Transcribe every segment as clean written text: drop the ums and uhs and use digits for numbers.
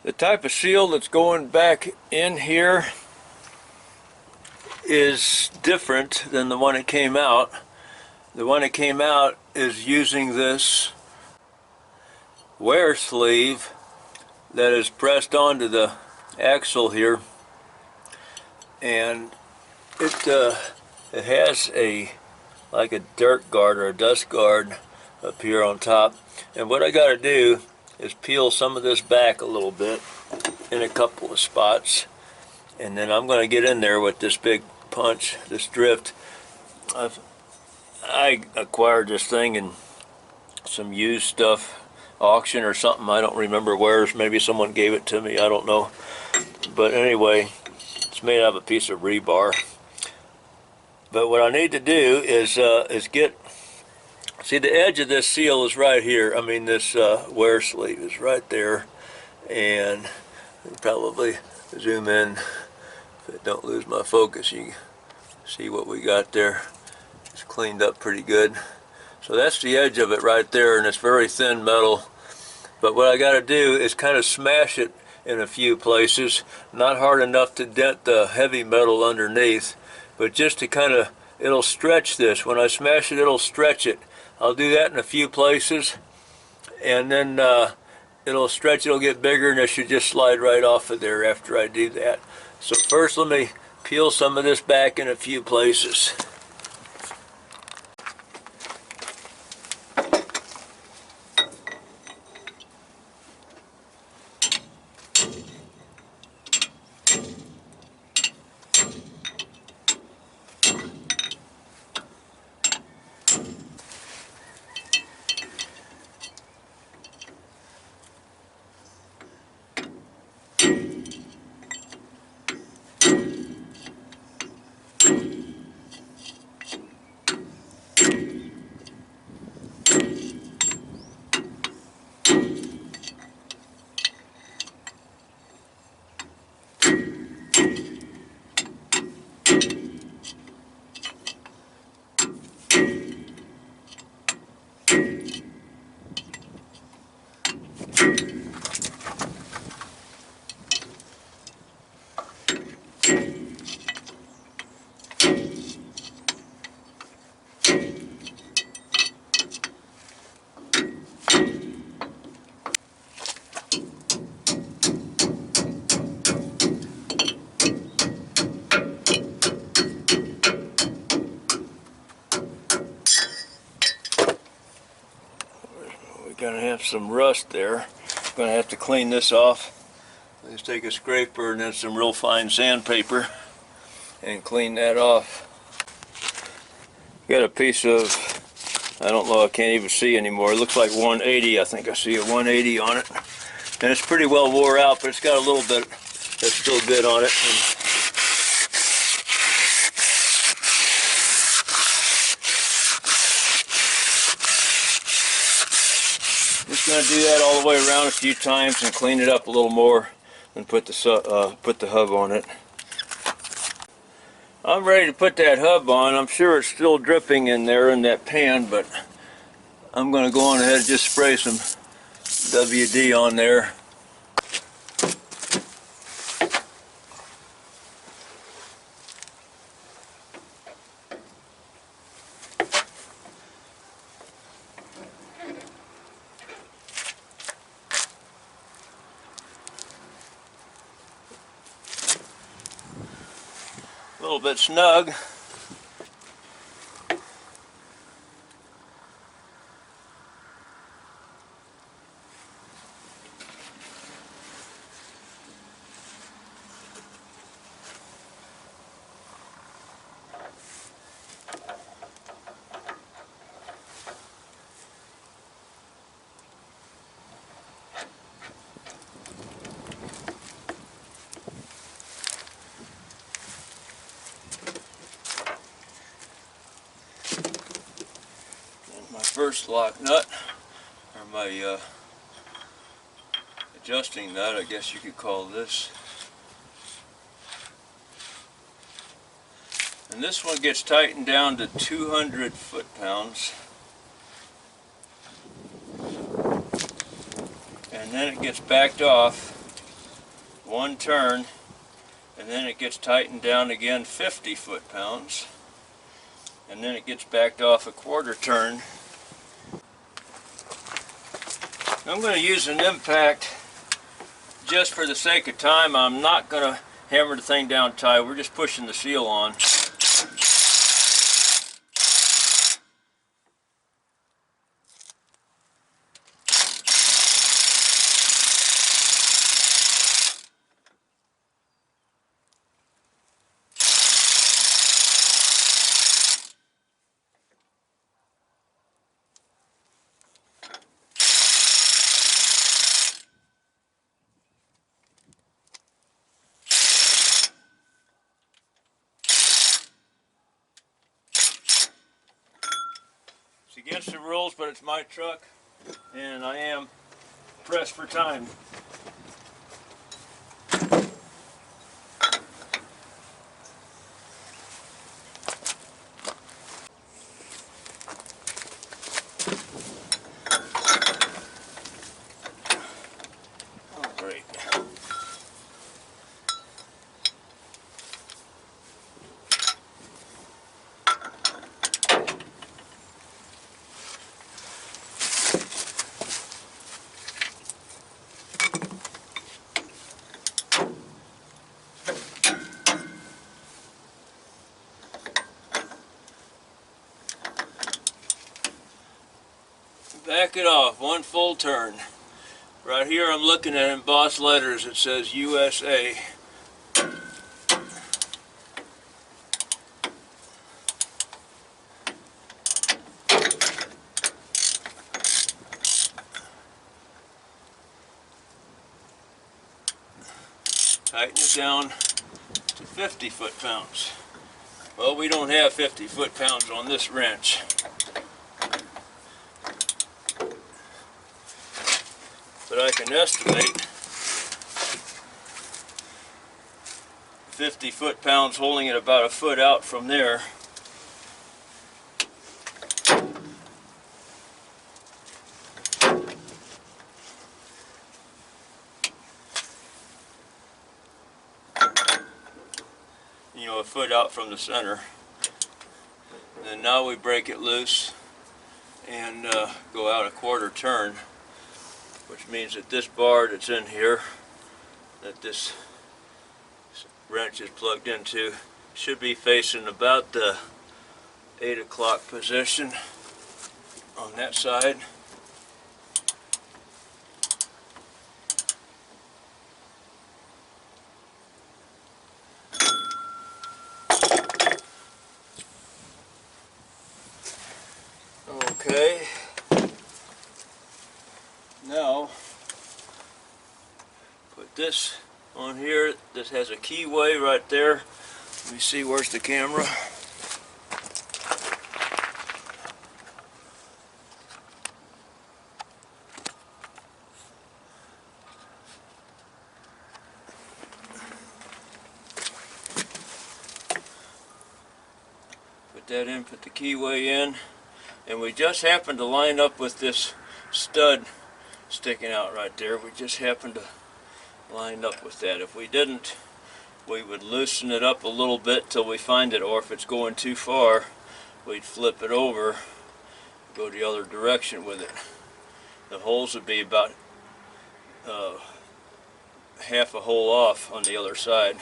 The type of seal that's going back in here is different than the one that came out. The one that came out is using this wear sleeve that is pressed onto the axle here, and it has like a dirt guard or a dust guard up here on top. And what I got to do is peel some of this back a little bit in a couple of spots, and then I'm going to get in there with this big punch, this drift. I acquired this thing in some used stuff auction or something. I don't remember where. Maybe someone gave it to me, I don't know. But anyway, it's made out of a piece of rebar. But what I need to do is get, see, the edge of this seal is right here. I mean, this wear sleeve is right there, and I'll probably zoom in if I don't lose my focus. You can see what we got there. It's cleaned up pretty good. So that's the edge of it right there, and it's very thin metal. But what I got to do is kind of smash it in a few places, not hard enough to dent the heavy metal underneath, but just to kind of, it'll stretch this. When I smash it, it'll stretch it. I'll do that in a few places, and then it'll stretch, it'll get bigger, and it should just slide right off of there after I do that. So first let me peel some of this back in a few places. Gonna have some rust there. Gonna have to clean this off. Let's take a scraper and then some real fine sandpaper and clean that off. Got a piece of, I don't know, I can't even see anymore. It looks like 180. I think I see a 180 on it. And it's pretty well wore out, but it's got a little bit that's still good on it. Just going to do that all the way around a few times and clean it up a little more and put the hub on it. I'm ready to put that hub on. I'm sure it's still dripping in there in that pan, but I'm going to go on ahead and just spray some WD on there. A little bit snug. My first lock nut, or my adjusting nut, I guess you could call this. And this one gets tightened down to 200 foot-pounds. And then it gets backed off one turn, and then it gets tightened down again 50 foot-pounds, and then it gets backed off a quarter turn. I'm going to use an impact just for the sake of time. I'm not going to hammer the thing down tight. We're just pushing the seal on. It's against the rules, but it's my truck, and I am pressed for time. Oh, great. Back it off, one full turn. Right here I'm looking at embossed letters, it says USA. Tighten it down to 50 foot-pounds. Well, we don't have 50 foot-pounds on this wrench. But I can estimate 50 foot-pounds holding it about a foot out from there. You know, a foot out from the center. And now we break it loose and go out a quarter turn, which means that this bar that's in here, that this wrench is plugged into, should be facing about the 8 o'clock position on that side. Okay, now put this on here. This has a keyway right there. Let me see, where's the camera? Put that in, put the keyway in. And we just happened to line up with this stud sticking out right there. We just happened to line up with that. If we didn't, we would loosen it up a little bit till we find it, or if it's going too far, we'd flip it over, go the other direction with it. The holes would be about half a hole off on the other side.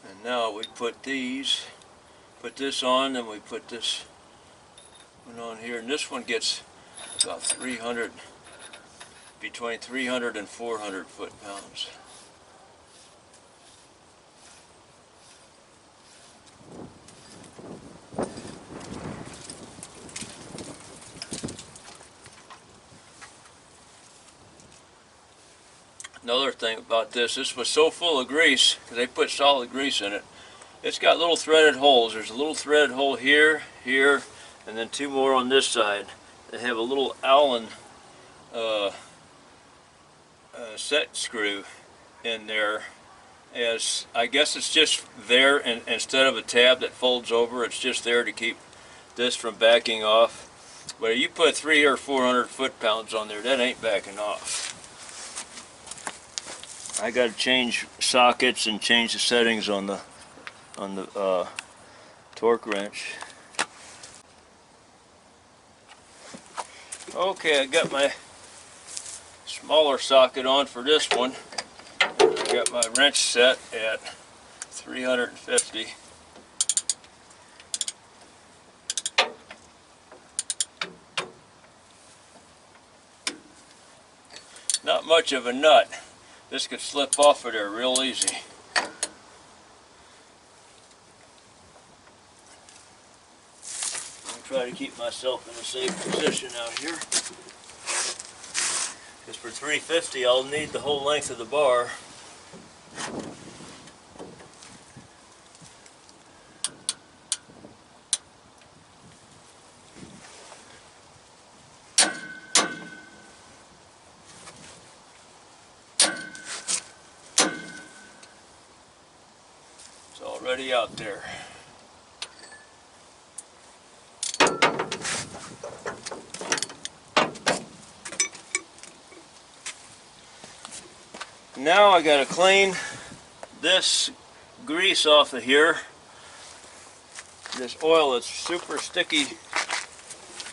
And now we put this on, and we put this one on here, and this one gets about 300, between 300 and 400 foot-pounds. Another thing about this was so full of grease, because they put solid grease in it. It's got little threaded holes. There's a little threaded hole here, here, and then two more on this side. They have a little Allen set screw in there. As I guess it's just there, and instead of a tab that folds over, it's just there to keep this from backing off. But you put 300 or 400 foot-pounds on there, that ain't backing off. I got to change sockets and change the settings on the torque wrench. Okay, I got my smaller socket on for this one. I got my wrench set at 350. Not much of a nut. This could slip off of there real easy. I'll try to keep myself in a safe position out here. Because for 350 I'll need the whole length of the bar. It's already out there. Now I gotta clean this grease off of here. This oil is super sticky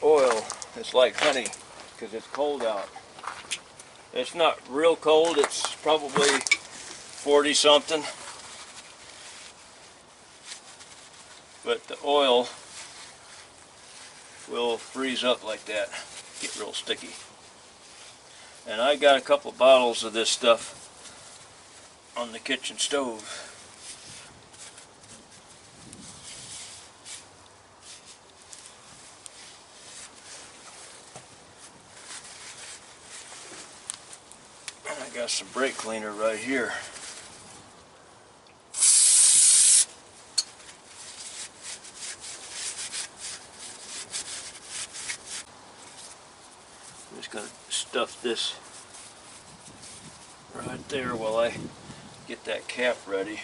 oil. It's like honey because it's cold out. It's not real cold, it's probably 40 something. But the oil will freeze up like that, get real sticky. And I got a couple bottles of this stuff on the kitchen stove. And I got some brake cleaner right here. I'm just going to stuff this right there while I get that cap ready.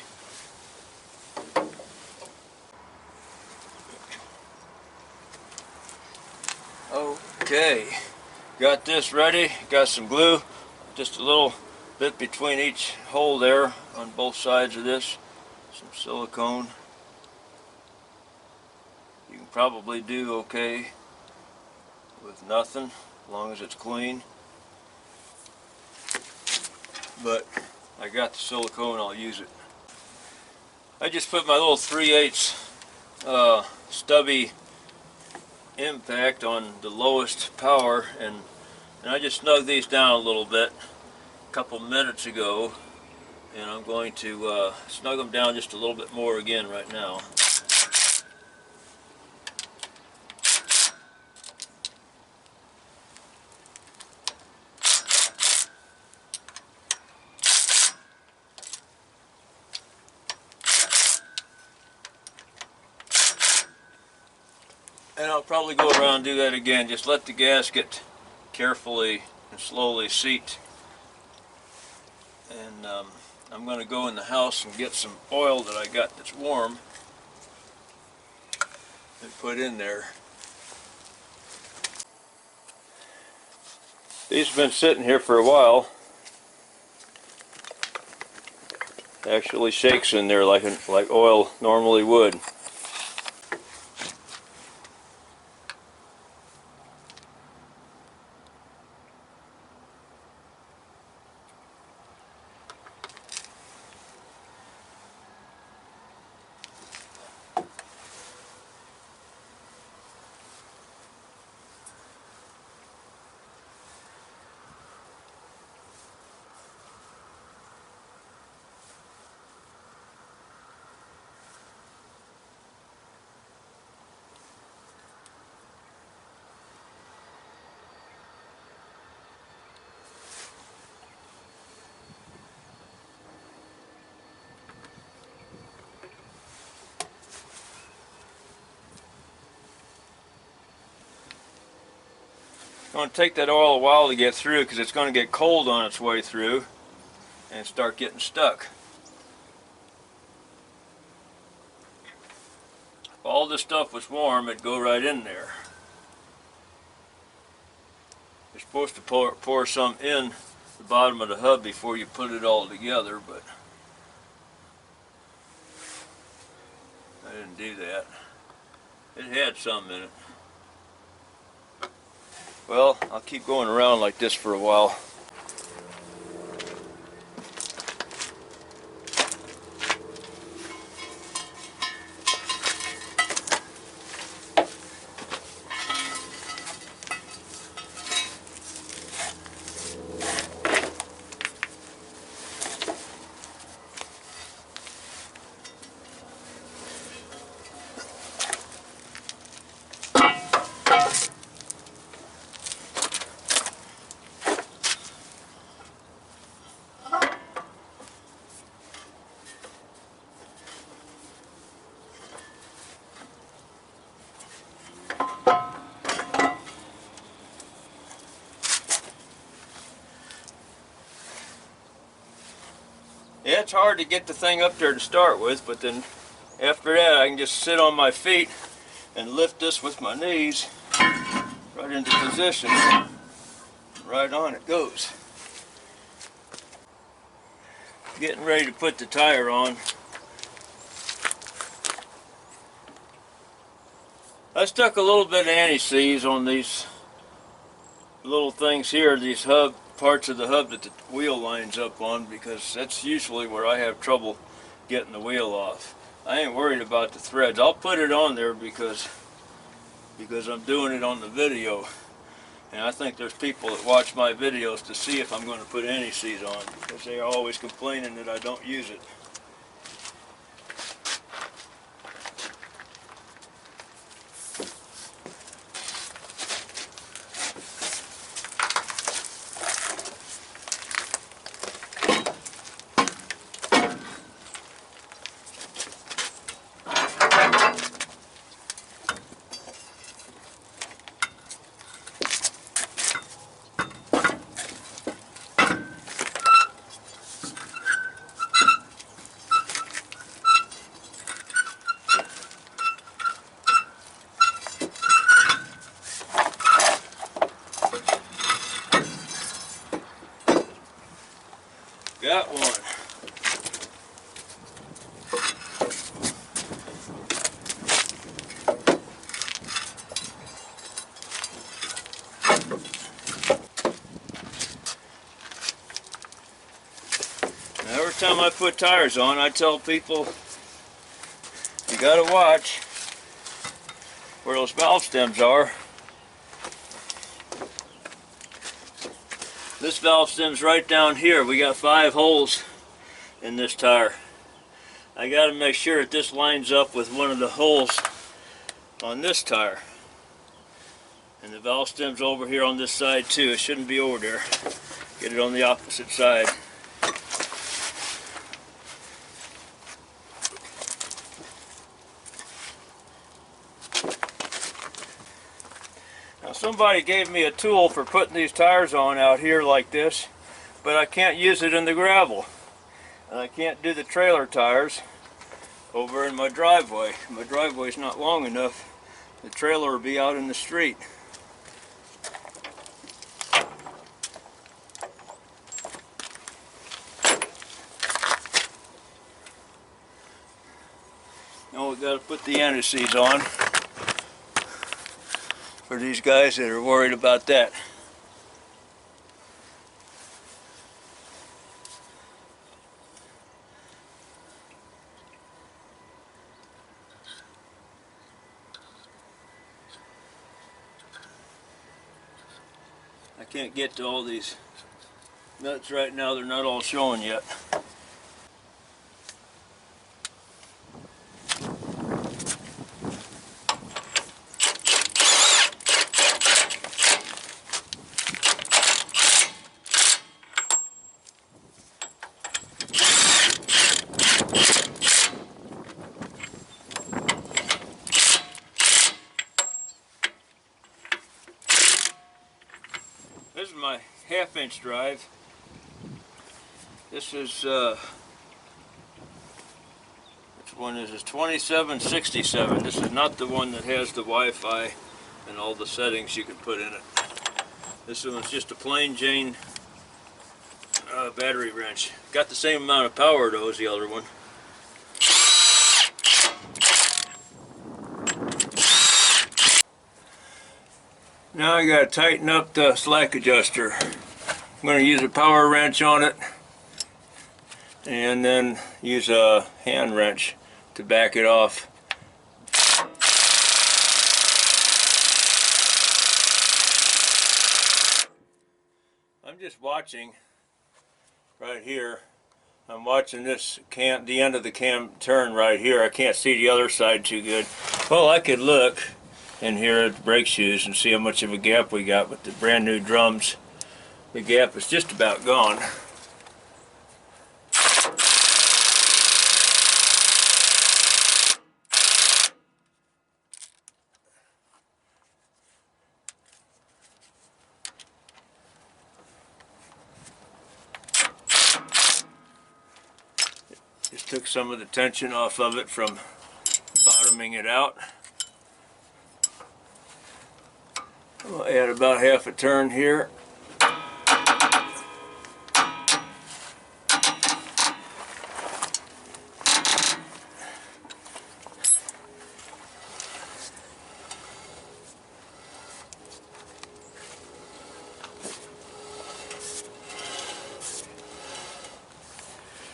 Okay, got this ready, got some glue, just a little bit between each hole there on both sides of this, some silicone. You can probably do okay with nothing as long as it's clean, but I got the silicone, I'll use it. I just put my little 3/8 stubby impact on the lowest power, and I just snugged these down a little bit a couple minutes ago, and I'm going to snug them down just a little bit more again right now. And I'll probably go around and do that again. Just let the gasket carefully and slowly seat. And I'm going to go in the house and get some oil that I got that's warm and put in there. These have been sitting here for a while. It actually shakes in there like oil normally would. It's going to take that oil a while to get through because it's going to get cold on its way through and start getting stuck. all this stuff was warm, it'd go right in there. You're supposed to pour some in the bottom of the hub before you put it all together, but I didn't do that. It had some in it. Well, I'll keep going around like this for a while. Yeah, it's hard to get the thing up there to start with, but then after that I can just sit on my feet and lift this with my knees right into position. Right on it goes. Getting ready to put the tire on. I stuck a little bit of anti-seize on these little things here, these parts of the hub that the wheel lines up on, because that's usually where I have trouble getting the wheel off. I ain't worried about the threads. I'll put it on there because I'm doing it on the video, and I think there's people that watch my videos to see if I'm going to put anti-seize on, because they are always complaining that I don't use it. Got one. Now, every time I put tires on, I tell people, you gotta watch where those valve stems are. This valve stem's right down here. We got 5 holes in this tire. I got to make sure that this lines up with one of the holes on this tire. And the valve stem's over here on this side too. It shouldn't be over there. Get it on the opposite side. Now, somebody gave me a tool for putting these tires on out here like this, but I can't use it in the gravel. And I can't do the trailer tires over in my driveway. My driveway's not long enough. The trailer will be out in the street. Now we've got to put the anti-seize on for these guys that are worried about that. I can't get to all these nuts right now. They're not all showing yet. This is my 1/2-inch drive. This is it's one is a 2767. This is not the one that has the Wi-Fi and all the settings you can put in it. This one's just a plain Jane battery wrench. Got the same amount of power though as the other one. Now I gotta tighten up the slack adjuster. I'm gonna use a power wrench on it and then use a hand wrench to back it off. I'm just watching right here. I'm watching this cam, the end of the cam turn right here. I can't see the other side too good. Well, I could look in here at the brake shoes and see how much of a gap we got with the brand new drums. The gap is just about gone. Just took some of the tension off of it from bottoming it out. I'll add about half a turn here.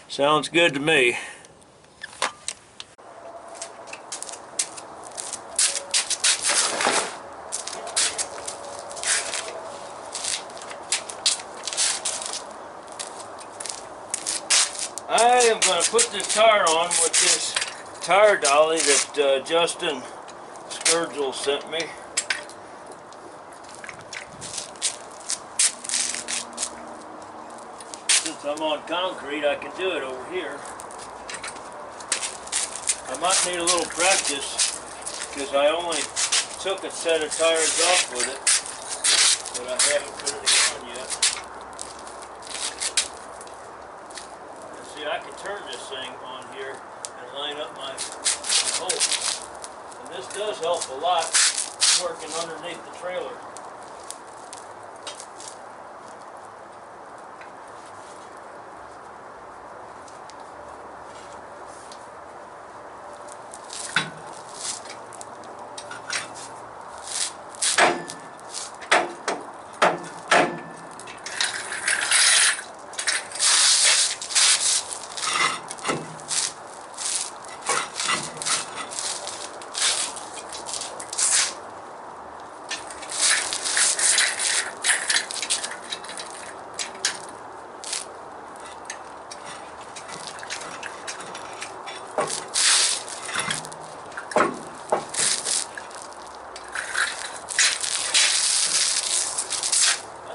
Sounds good to me. I am going to put this tire on with this tire dolly that Justin Sturgill sent me. Since I'm on concrete, I can do it over here. I might need a little practice because I only took a set of tires off with it, but I haven't put it on yet. See, I can turn this thing on here and line up my holes. And this does help a lot working underneath the trailer.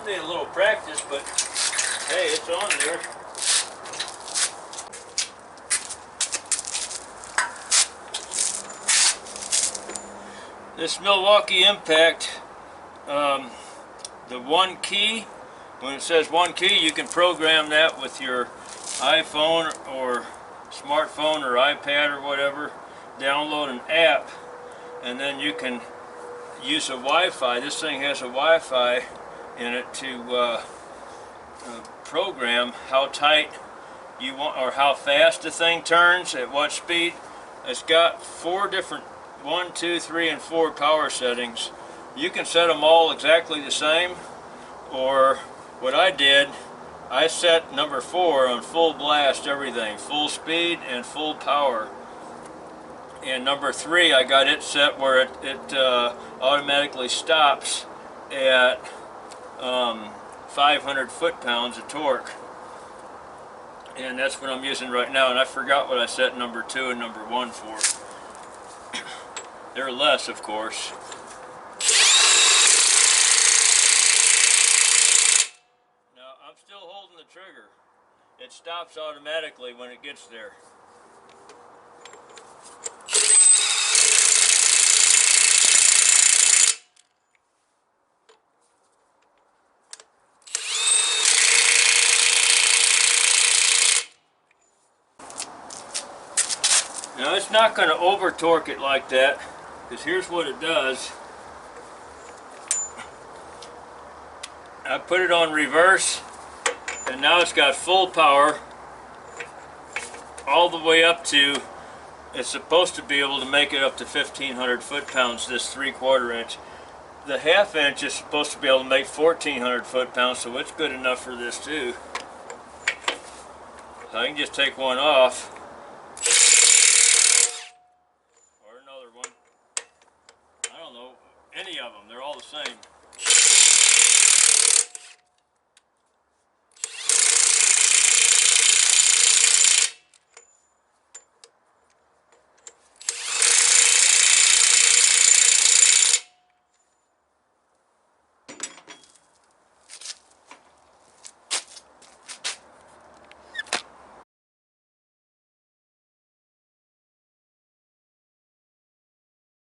Need a little practice, but hey, it's on there. This Milwaukee Impact, the one key, when it says one key, you can program that with your iPhone or smartphone or iPad or whatever. Download an app, and then you can use a Wi-Fi. This thing has a Wi-Fi in it to program how tight you want or how fast the thing turns, at what speed. It's got 4 different 1, 2, 3, and 4 power settings. You can set them all exactly the same, or what I did, I set number 4 on full blast, everything, full speed and full power. And number 3, I got it set where it automatically stops at 500 foot-pounds of torque, and that's what I'm using right now. And I forgot what I set number 2 and number 1 for. They're less, of course. Now I'm still holding the trigger. It stops automatically when it gets there. Now this just not going to over torque it like that, because here's what it does. I put it on reverse, and now it's got full power all the way up to, it's supposed to be able to make it up to 1,500 foot-pounds, this 3/4 inch. The 1/2 inch is supposed to be able to make 1,400 foot-pounds, so it's good enough for this too. So I can just take one off, or another one. I don't know, any of them, they're all the same.